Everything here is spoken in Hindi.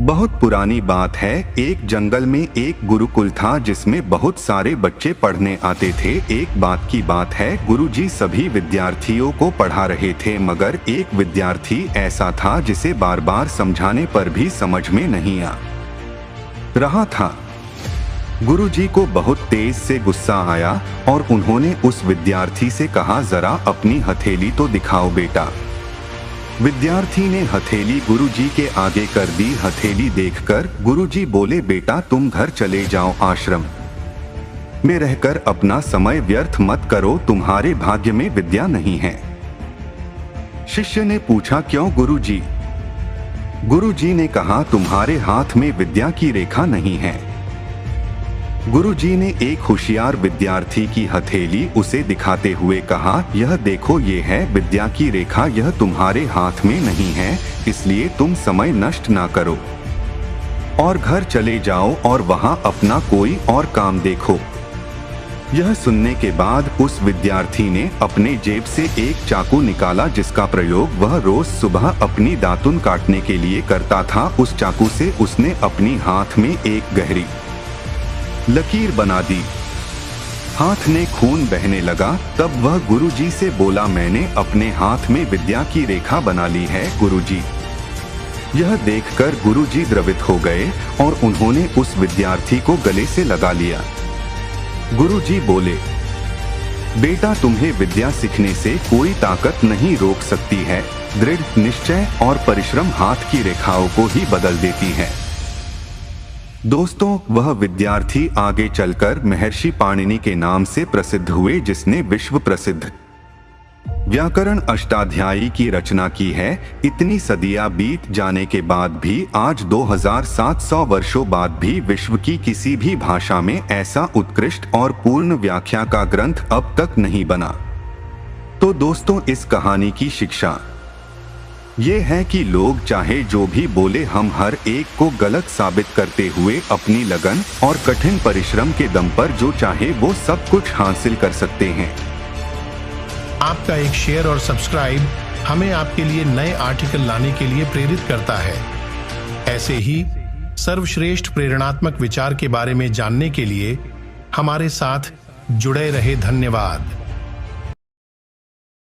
बहुत पुरानी बात है। एक जंगल में एक गुरुकुल था जिसमें बहुत सारे बच्चे पढ़ने आते थे। एक बात की बात है, गुरुजी सभी विद्यार्थियों को पढ़ा रहे थे, मगर एक विद्यार्थी ऐसा था जिसे बार बार समझाने पर भी समझ में नहीं आ रहा था। गुरुजी को बहुत तेज से गुस्सा आया और उन्होंने उस विद्यार्थी से कहा, जरा अपनी हथेली तो दिखाओ बेटा। विद्यार्थी ने हथेली गुरुजी के आगे कर दी। हथेली देखकर गुरुजी बोले, बेटा तुम घर चले जाओ, आश्रम में रहकर अपना समय व्यर्थ मत करो, तुम्हारे भाग्य में विद्या नहीं है। शिष्य ने पूछा, क्यों गुरुजी? गुरुजी ने कहा, तुम्हारे हाथ में विद्या की रेखा नहीं है। गुरुजी ने एक होशियार विद्यार्थी की हथेली उसे दिखाते हुए कहा, यह देखो, ये है विद्या की रेखा, यह तुम्हारे हाथ में नहीं है, इसलिए तुम समय नष्ट ना करो और घर चले जाओ और वहां अपना कोई और काम देखो। यह सुनने के बाद उस विद्यार्थी ने अपने जेब से एक चाकू निकाला जिसका प्रयोग वह रोज सुबह अपनी दातुन काटने के लिए करता था। उस चाकू से उसने अपनी हाथ में एक गहरी लकीर बना दी। हाथ में खून बहने लगा। तब वह गुरुजी से बोला, मैंने अपने हाथ में विद्या की रेखा बना ली है गुरुजी। यह देखकर गुरुजी द्रवित हो गए और उन्होंने उस विद्यार्थी को गले से लगा लिया। गुरुजी बोले, बेटा तुम्हें विद्या सीखने से कोई ताकत नहीं रोक सकती है। दृढ़ निश्चय और परिश्रम हाथ की रेखाओं को ही बदल देती है। दोस्तों, वह विद्यार्थी आगे चलकर महर्षि पाणिनि के नाम से प्रसिद्ध हुए, जिसने विश्व प्रसिद्ध व्याकरण अष्टाध्यायी की रचना की है। इतनी सदियां बीत जाने के बाद भी आज 2700 वर्षों बाद भी विश्व की किसी भी भाषा में ऐसा उत्कृष्ट और पूर्ण व्याख्या का ग्रंथ अब तक नहीं बना। तो दोस्तों, इस कहानी की शिक्षा ये है कि लोग चाहे जो भी बोले, हम हर एक को गलत साबित करते हुए अपनी लगन और कठिन परिश्रम के दम पर जो चाहे वो सब कुछ हासिल कर सकते हैं। आपका एक शेयर और सब्सक्राइब हमें आपके लिए नए आर्टिकल लाने के लिए प्रेरित करता है। ऐसे ही सर्वश्रेष्ठ प्रेरणात्मक विचार के बारे में जानने के लिए हमारे साथ जुड़े रहे। धन्यवाद।